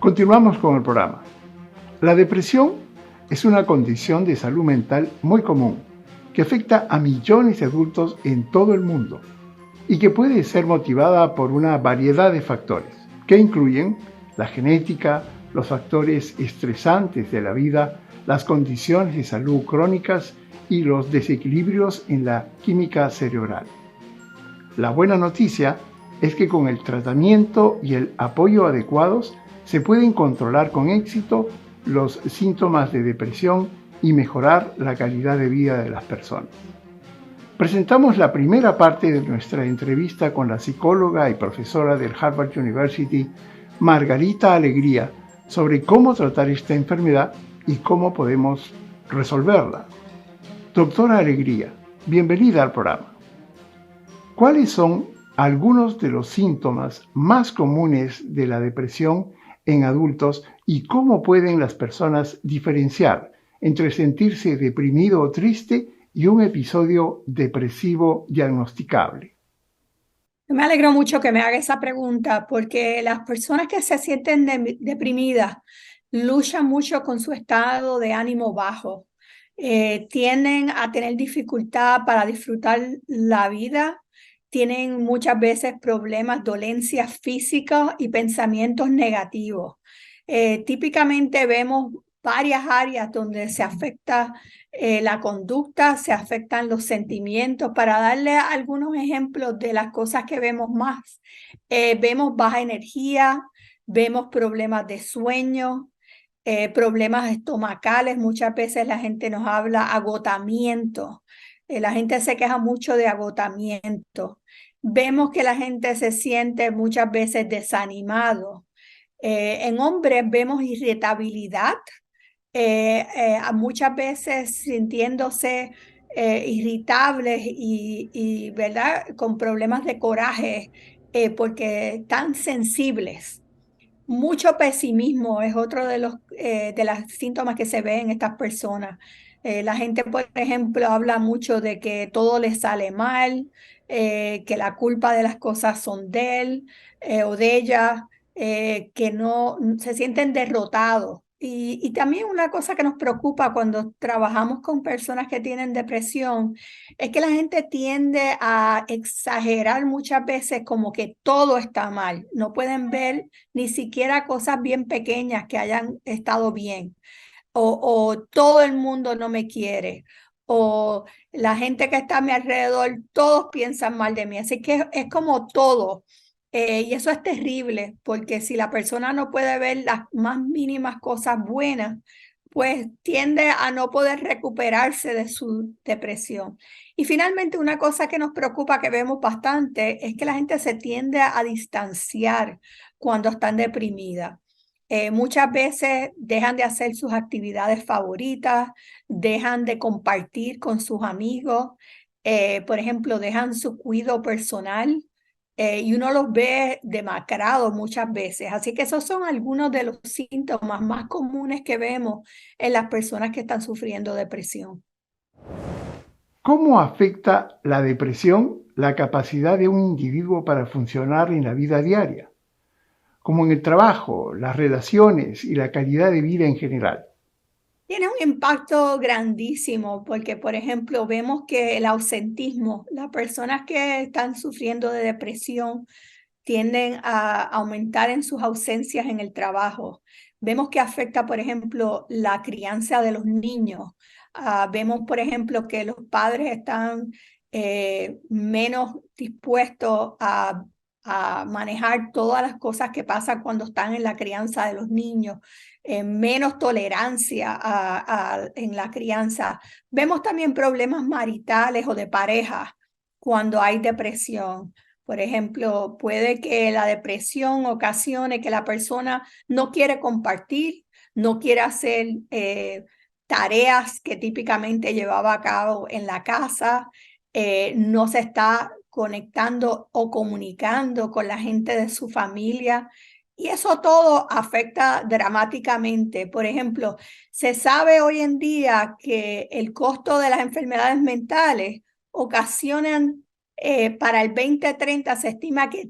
Continuamos con el programa. La depresión es una condición de salud mental muy común que afecta a millones de adultos en todo el mundo y que puede ser motivada por una variedad de factores que incluyen la genética, los factores estresantes de la vida, las condiciones de salud crónicas y los desequilibrios en la química cerebral. La buena noticia es que con el tratamiento y el apoyo adecuados se pueden controlar con éxito los síntomas de depresión y mejorar la calidad de vida de las personas. Presentamos la primera parte de nuestra entrevista con la psicóloga y profesora del Harvard University, Margarita Alegría, sobre cómo tratar esta enfermedad y cómo podemos resolverla. Doctora Alegría, bienvenida al programa. ¿Cuáles son algunos de los síntomas más comunes de la depresión en adultos y cómo pueden las personas diferenciar entre sentirse deprimido o triste y un episodio depresivo diagnosticable? Me alegro mucho que me haga esa pregunta porque las personas que se sienten deprimidas luchan mucho con su estado de ánimo bajo. Tienden a tener dificultad para disfrutar la vida, tienen muchas veces problemas, dolencias físicas y pensamientos negativos. Típicamente vemos varias áreas donde se afecta la conducta, se afectan los sentimientos. Para darle algunos ejemplos de las cosas que vemos más, vemos baja energía, vemos problemas de sueño, problemas estomacales. Muchas veces la gente nos habla agotamiento. La gente se queja mucho de agotamiento. Vemos que la gente se siente muchas veces desanimado. En hombres vemos irritabilidad, muchas veces sintiéndose irritables y, ¿verdad?, con problemas de coraje porque están sensibles. Mucho pesimismo es otro de los síntomas que se ve en estas personas. La gente, por ejemplo, habla mucho de que todo les sale mal, que la culpa de las cosas son de él o de ella, que no se sienten derrotados. Y también una cosa que nos preocupa cuando trabajamos con personas que tienen depresión es que la gente tiende a exagerar muchas veces como que todo está mal. No pueden ver ni siquiera cosas bien pequeñas que hayan estado bien, o todo el mundo no me quiere, o la gente que está a mi alrededor, todos piensan mal de mí. Así que es como todo. Y eso es terrible, porque si la persona no puede ver las más mínimas cosas buenas, pues tiende a no poder recuperarse de su depresión. Y finalmente, una cosa que nos preocupa, que vemos bastante, es que la gente se tiende a distanciar cuando están deprimidas. Muchas veces dejan de hacer sus actividades favoritas, dejan de compartir con sus amigos, por ejemplo, dejan su cuidado personal, y uno los ve demacrados muchas veces. Así que esos son algunos de los síntomas más comunes que vemos en las personas que están sufriendo depresión. ¿Cómo afecta la depresión la capacidad de un individuo para funcionar en la vida diaria, como en el trabajo, las relaciones y la calidad de vida en general? Tiene un impacto grandísimo porque, por ejemplo, vemos que el ausentismo, las personas que están sufriendo de depresión tienden a aumentar en sus ausencias en el trabajo. Vemos que afecta, por ejemplo, la crianza de los niños. Vemos, por ejemplo, que los padres están menos dispuestos a manejar todas las cosas que pasan cuando están en la crianza de los niños, menos tolerancia en la crianza. Vemos también problemas maritales o de pareja cuando hay depresión. Por ejemplo, puede que la depresión ocasione que la persona no quiere compartir, no quiere hacer tareas que típicamente llevaba a cabo en la casa, no se está conectando o comunicando con la gente de su familia. Y eso todo afecta dramáticamente. Por ejemplo, se sabe hoy en día que el costo de las enfermedades mentales ocasionan, para el 2030 se estima que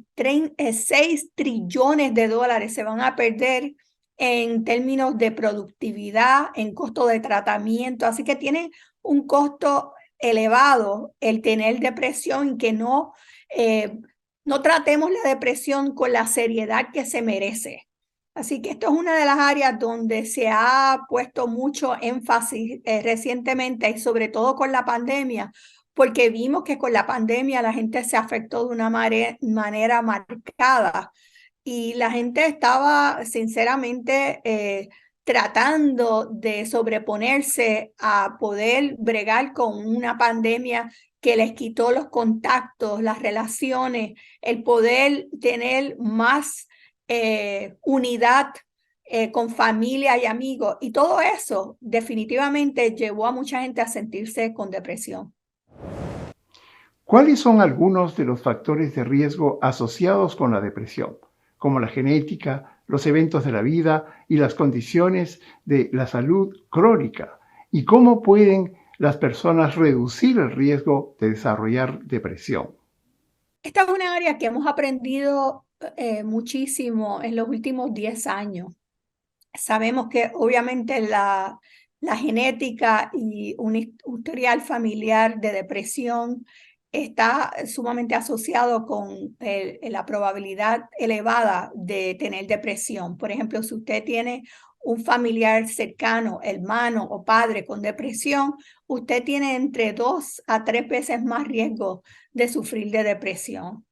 6 trillones de dólares se van a perder en términos de productividad, en costo de tratamiento, así que tiene un costo elevado el tener depresión y que no tratemos la depresión con la seriedad que se merece. Así que esto es una de las áreas donde se ha puesto mucho énfasis recientemente y sobre todo con la pandemia, porque vimos que con la pandemia la gente se afectó de una manera marcada y la gente estaba sinceramente tratando de sobreponerse a poder bregar con una pandemia que les quitó los contactos, las relaciones, el poder tener más unidad con familia y amigos. Y todo eso definitivamente llevó a mucha gente a sentirse con depresión. ¿Cuáles son algunos de los factores de riesgo asociados con la depresión, como la genética, los eventos de la vida y las condiciones de la salud crónica? ¿Y cómo pueden las personas reducir el riesgo de desarrollar depresión? Esta es una área que hemos aprendido muchísimo en los últimos 10 años. Sabemos que obviamente la genética y un historial familiar de depresión está sumamente asociado con la probabilidad elevada de tener depresión. Por ejemplo, si usted tiene un familiar cercano, hermano o padre con depresión, usted tiene entre 2 a 3 veces más riesgo de sufrir de depresión.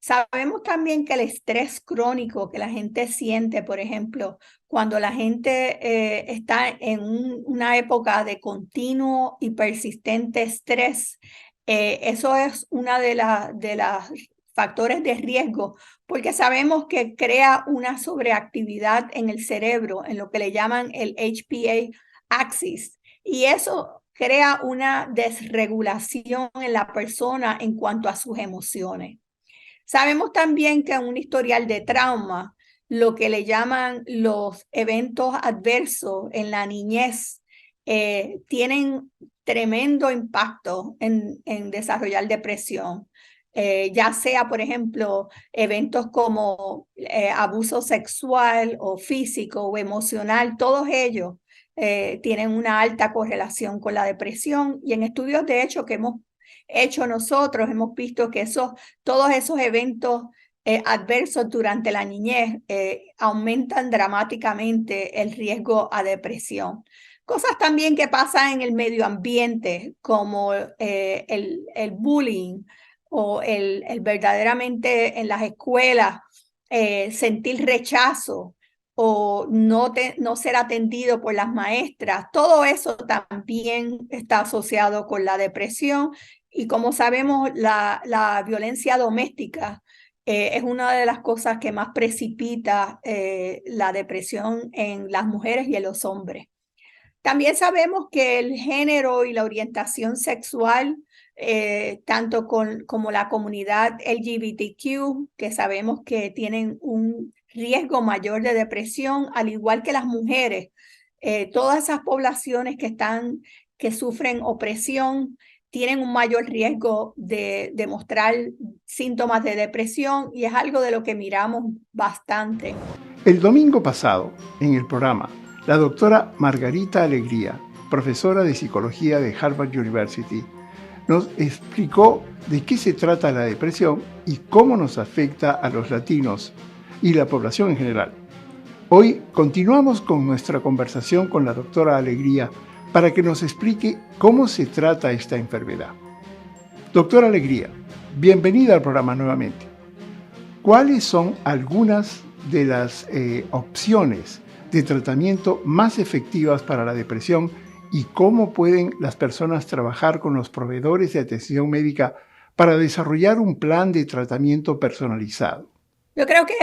Sabemos también que el estrés crónico que la gente siente, por ejemplo, cuando la gente está en una época de continuo y persistente estrés, eso es una de las factores de riesgo, porque sabemos que crea una sobreactividad en el cerebro, en lo que le llaman el HPA axis, y eso crea una desregulación en la persona en cuanto a sus emociones. Sabemos también que un historial de trauma, lo que le llaman los eventos adversos en la niñez, tienen tremendo impacto en desarrollar depresión. Ya sea, por ejemplo, eventos como abuso sexual o físico o emocional, todos ellos tienen una alta correlación con la depresión y en estudios de hecho que hemos hecho nosotros, hemos visto que todos esos eventos adversos durante la niñez aumentan dramáticamente el riesgo a depresión. Cosas también que pasan en el medio ambiente, como el bullying o el verdaderamente en las escuelas sentir rechazo o no ser atendido por las maestras. Todo eso también está asociado con la depresión y como sabemos, la violencia doméstica es una de las cosas que más precipita la depresión en las mujeres y en los hombres. También sabemos que el género y la orientación sexual, tanto como la comunidad LGBTQ, que sabemos que tienen un riesgo mayor de depresión, al igual que las mujeres, todas esas poblaciones que sufren opresión tienen un mayor riesgo de mostrar síntomas de depresión y es algo de lo que miramos bastante. El domingo pasado, en el programa, la doctora Margarita Alegría, profesora de psicología de Harvard University, nos explicó de qué se trata la depresión y cómo nos afecta a los latinos y la población en general. Hoy continuamos con nuestra conversación con la doctora Alegría para que nos explique cómo se trata esta enfermedad. Doctora Alegría, bienvenida al programa nuevamente. ¿Cuáles son algunas de las opciones de tratamiento más efectivas para la depresión y cómo pueden las personas trabajar con los proveedores de atención médica para desarrollar un plan de tratamiento personalizado? Yo creo que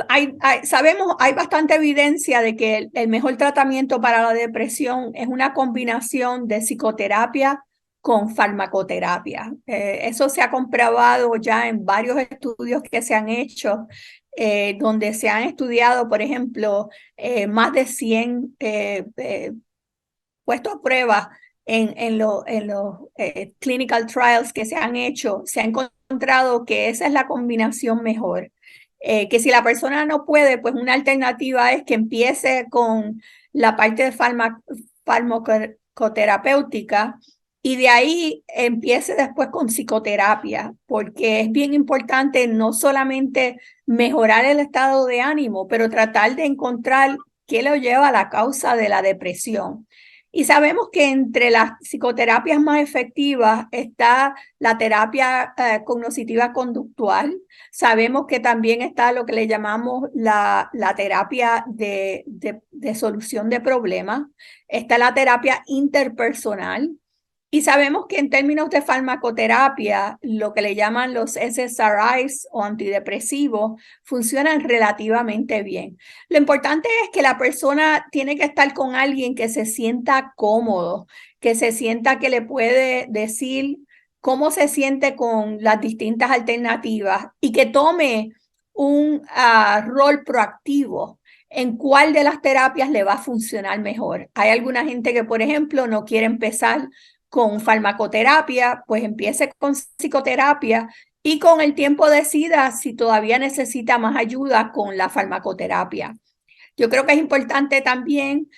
hay bastante evidencia de que el mejor tratamiento para la depresión es una combinación de psicoterapia con farmacoterapia. Eso se ha comprobado ya en varios estudios que se han hecho, donde se han estudiado, por ejemplo, más de 100 puestos a prueba en los clinical trials que se han hecho. Se ha encontrado que esa es la combinación mejor. Que si la persona no puede, pues una alternativa es que empiece con la parte de farmacoterapéutica y de ahí empiece después con psicoterapia, porque es bien importante no solamente mejorar el estado de ánimo, pero tratar de encontrar qué lo lleva a la causa de la depresión. Y sabemos que entre las psicoterapias más efectivas está la terapia cognitiva conductual. Sabemos que también está lo que le llamamos la terapia de solución de problemas. Está la terapia interpersonal. Y sabemos que en términos de farmacoterapia, lo que le llaman los SSRIs o antidepresivos funcionan relativamente bien. Lo importante es que la persona tiene que estar con alguien que se sienta cómodo, que se sienta que le puede decir cómo se siente con las distintas alternativas y que tome un rol proactivo en cuál de las terapias le va a funcionar mejor. Hay alguna gente que, por ejemplo, no quiere empezar con farmacoterapia, pues empiece con psicoterapia y con el tiempo decida si todavía necesita más ayuda con la farmacoterapia. Yo creo que es importante también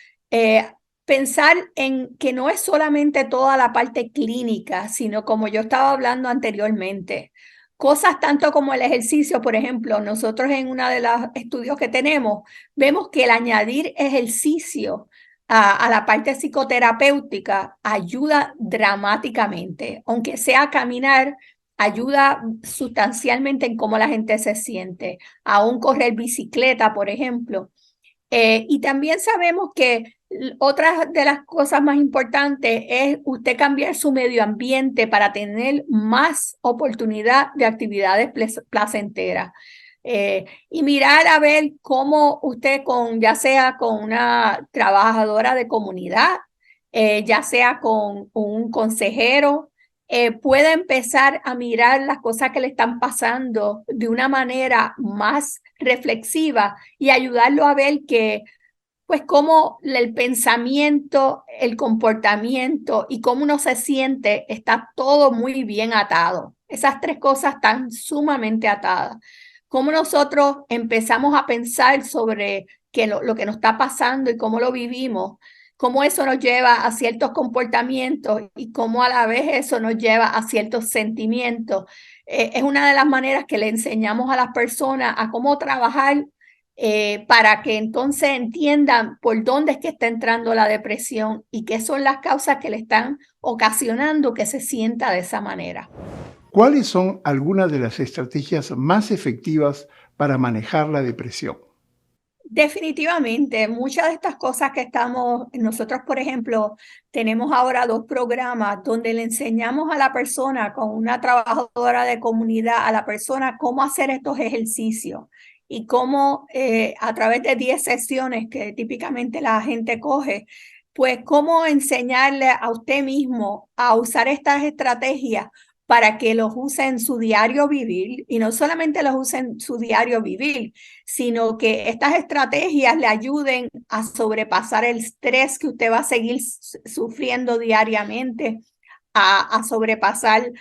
pensar en que no es solamente toda la parte clínica, sino como yo estaba hablando anteriormente, cosas tanto como el ejercicio, por ejemplo, nosotros en uno de los estudios que tenemos, vemos que el añadir ejercicio a la parte psicoterapéutica ayuda dramáticamente, aunque sea caminar, ayuda sustancialmente en cómo la gente se siente. Aún correr bicicleta, por ejemplo. Y también sabemos que otra de las cosas más importantes es usted cambiar su medio ambiente para tener más oportunidad de actividades placenteras. Y mirar a ver cómo usted ya sea con una trabajadora de comunidad, ya sea con un consejero, puede empezar a mirar las cosas que le están pasando de una manera más reflexiva y ayudarlo a ver que, pues, cómo el pensamiento, el comportamiento y cómo uno se siente está todo muy bien atado. Esas tres cosas están sumamente atadas. Cómo nosotros empezamos a pensar sobre lo que nos está pasando y cómo lo vivimos, cómo eso nos lleva a ciertos comportamientos y cómo a la vez eso nos lleva a ciertos sentimientos. Es una de las maneras que le enseñamos a las personas a cómo trabajar para que entonces entiendan por dónde es que está entrando la depresión y qué son las causas que le están ocasionando que se sienta de esa manera. ¿Cuáles son algunas de las estrategias más efectivas para manejar la depresión? Definitivamente, muchas de estas cosas que nosotros, por ejemplo, tenemos ahora 2 programas donde le enseñamos a la persona, con una trabajadora de comunidad, a la persona cómo hacer estos ejercicios y cómo a través de 10 sesiones que típicamente la gente coge, pues cómo enseñarle a usted mismo a usar estas estrategias para que los use en su diario vivir y no solamente los use en su diario vivir, sino que estas estrategias le ayuden a sobrepasar el estrés que usted va a seguir sufriendo diariamente, a sobrepasar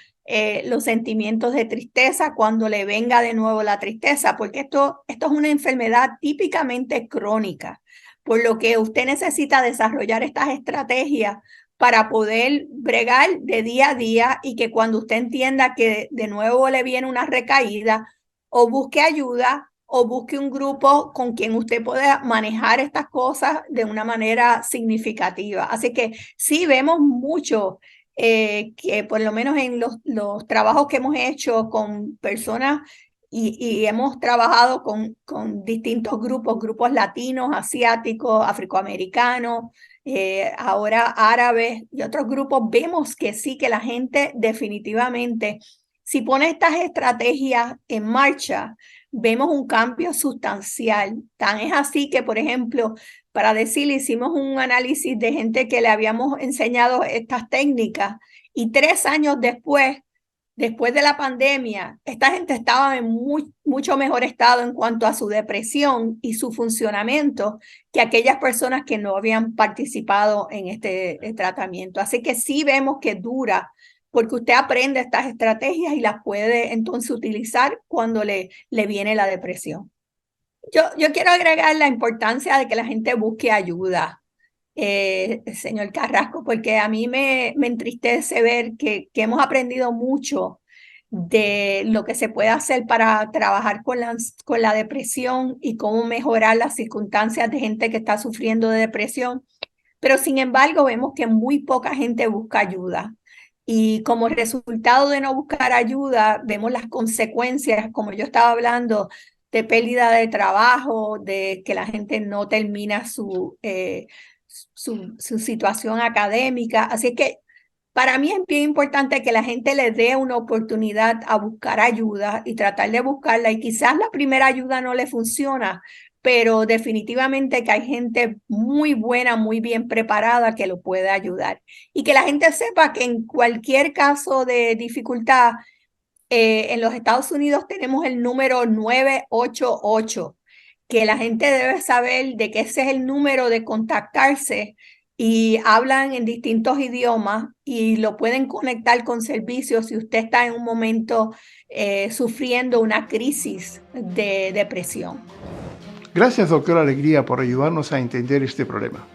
los sentimientos de tristeza cuando le venga de nuevo la tristeza, porque esto es una enfermedad típicamente crónica, por lo que usted necesita desarrollar estas estrategias para poder bregar de día a día y que cuando usted entienda que de nuevo le viene una recaída, o busque ayuda o busque un grupo con quien usted pueda manejar estas cosas de una manera significativa. Así que sí vemos mucho que por lo menos en los trabajos que hemos hecho con personas y hemos trabajado con distintos grupos latinos, asiáticos, afroamericanos, ahora árabes y otros grupos, vemos que sí, que la gente definitivamente, si pone estas estrategias en marcha, vemos un cambio sustancial. Tan es así que, por ejemplo, para decirle, hicimos un análisis de gente que le habíamos enseñado estas técnicas y 3 años después de la pandemia, esta gente estaba en mucho mejor estado en cuanto a su depresión y su funcionamiento que aquellas personas que no habían participado en este tratamiento. Así que sí vemos que dura porque usted aprende estas estrategias y las puede entonces utilizar cuando le viene la depresión. Yo quiero agregar la importancia de que la gente busque ayuda, señor Carrasco, porque a mí me entristece ver que hemos aprendido mucho de lo que se puede hacer para trabajar con la depresión y cómo mejorar las circunstancias de gente que está sufriendo de depresión, pero sin embargo vemos que muy poca gente busca ayuda. Y como resultado de no buscar ayuda, vemos las consecuencias, como yo estaba hablando, de pérdida de trabajo, de que la gente no termina su situación académica. Así que para mí es bien importante que la gente le dé una oportunidad a buscar ayuda y tratar de buscarla. Y quizás la primera ayuda no le funciona, pero definitivamente que hay gente muy buena, muy bien preparada que lo puede ayudar. Y que la gente sepa que en cualquier caso de dificultad, en los Estados Unidos tenemos el número 988, que la gente debe saber de que ese es el número de contactarse y hablan en distintos idiomas y lo pueden conectar con servicios si usted está en un momento sufriendo una crisis de depresión. Gracias, doctora Alegría, por ayudarnos a entender este problema.